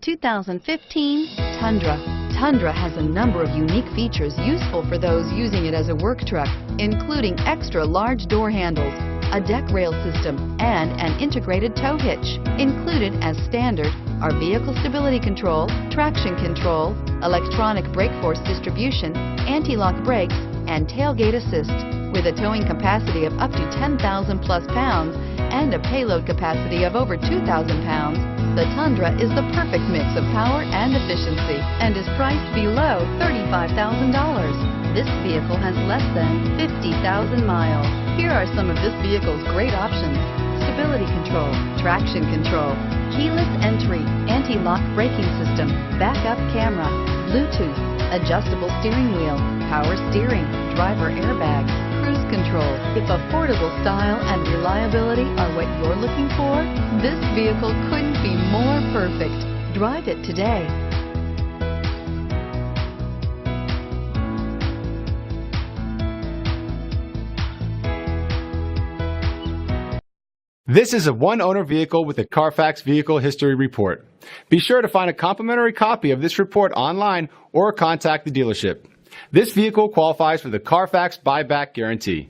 2015 Tundra. Tundra has a number of unique features useful for those using it as a work truck, including extra large door handles, a deck rail system, and an integrated tow hitch. Included as standard are vehicle stability control, traction control, electronic brake force distribution, anti-lock brakes, and tailgate assist. With a towing capacity of up to 10,000 plus pounds and a payload capacity of over 2,000 pounds, the Tundra is the perfect mix of power and efficiency and is priced below $35,000. This vehicle has less than 50,000 miles. Here are some of this vehicle's great options: stability control, traction control, keyless entry, anti-lock braking system, backup camera, Bluetooth, adjustable steering wheel, power steering, driver airbag, cruise control. If affordable style and reliability are what you're looking for, this vehicle couldn't be more perfect. Drive it today. This is a one-owner vehicle with a Carfax Vehicle History Report. Be sure to find a complimentary copy of this report online or contact the dealership. This vehicle qualifies for the Carfax Buyback Guarantee.